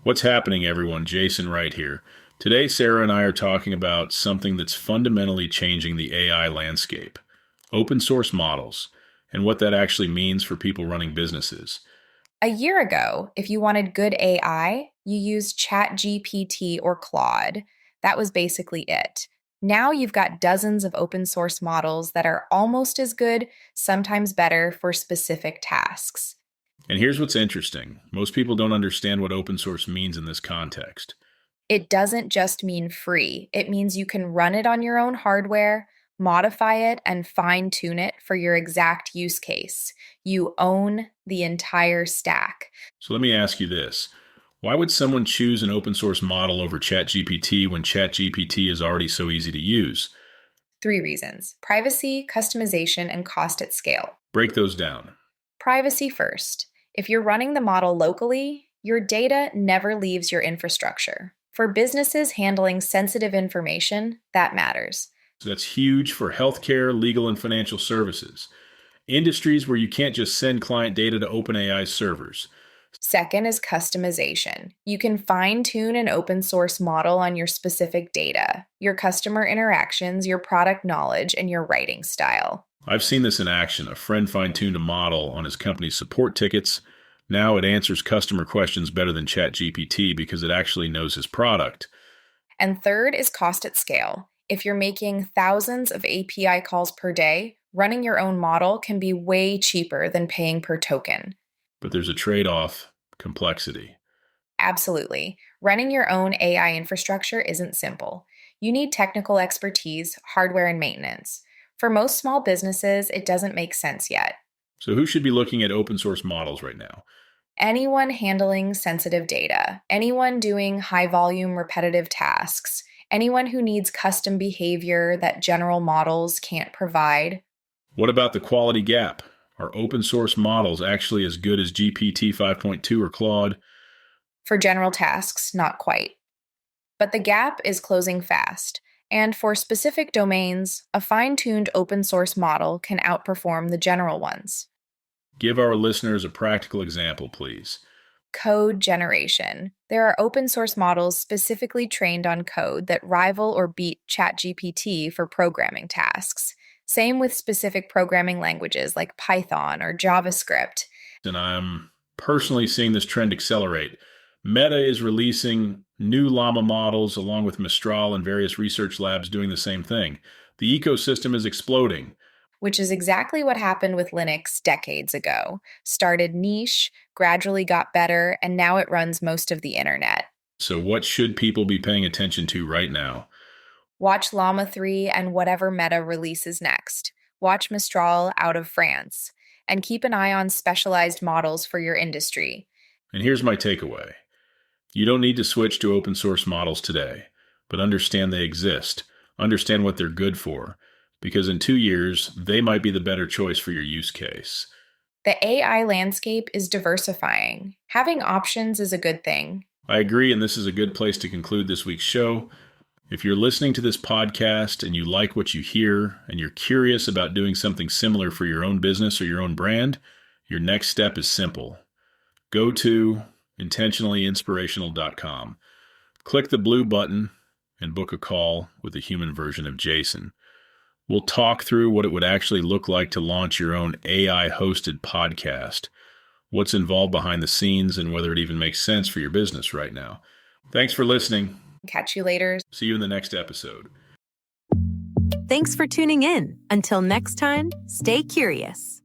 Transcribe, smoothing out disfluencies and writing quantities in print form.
What's happening, everyone? Jason right here. Today, Sarah and I are talking about something that's fundamentally changing the AI landscape: open source models, and what that actually means for people running businesses. A year ago, if you wanted good AI, you used ChatGPT or Claude. That was basically it. Now you've got dozens of open source models that are almost as good, sometimes better for specific tasks. And here's what's interesting: most people don't understand what open source means in this context. It doesn't just mean free, it means you can run it on your own hardware, modify it, and fine tune it for your exact use case. You own the entire stack. So let me ask you this. Why would someone choose an open source model over ChatGPT when ChatGPT is already so easy to use? Three reasons: privacy, customization, and cost at scale. Break those down. Privacy first. If you're running the model locally, your data never leaves your infrastructure. For businesses handling sensitive information, that matters. So that's huge for healthcare, legal, and financial services. Industries where you can't just send client data to OpenAI's servers. Second is customization. You can fine tune an open source model on your specific data, your customer interactions, your product knowledge, and your writing style. I've seen this in action. A friend fine-tuned a model on his company's support tickets. Now it answers customer questions better than ChatGPT because it actually knows his product. And third is cost at scale. If you're making thousands of API calls per day, running your own model can be way cheaper than paying per token. But there's a trade-off: complexity. Absolutely. Running your own AI infrastructure isn't simple. You need technical expertise, hardware, and maintenance. For most small businesses, it doesn't make sense yet. So who should be looking at open source models right now? Anyone handling sensitive data, anyone doing high volume repetitive tasks, anyone who needs custom behavior that general models can't provide. What about the quality gap? Are open source models actually as good as GPT 5.2 or Claude? For general tasks, not quite. But the gap is closing fast. And for specific domains, a fine tuned open source model can outperform the general ones. Give our listeners a practical example, please. Code generation. There are open source models specifically trained on code that rival or beat ChatGPT for programming tasks. Same with specific programming languages like Python or JavaScript. And I'm personally seeing this trend accelerate. Meta is releasing new Llama models along with Mistral and various research labs doing the same thing. The ecosystem is exploding. Which is exactly what happened with Linux decades ago. Started niche, gradually got better, and now it runs most of the internet. So what should people be paying attention to right now? Watch Llama 3 and whatever Meta releases next. Watch Mistral out of France. And keep an eye on specialized models for your industry. And here's my takeaway. You don't need to switch to open source models today, but understand they exist. Understand what they're good for, because in 2 years, they might be the better choice for your use case. The AI landscape is diversifying. Having options is a good thing. I agree, and this is a good place to conclude this week's show. If you're listening to this podcast and you like what you hear and you're curious about doing something similar for your own business or your own brand, your next step is simple. Go to intentionallyinspirational.com. Click the blue button and book a call with a human version of Jason. We'll talk through what it would actually look like to launch your own AI-hosted podcast, what's involved behind the scenes, and whether it even makes sense for your business right now. Thanks for listening. Catch you later. See you in the next episode. Thanks for tuning in. Until next time, stay curious.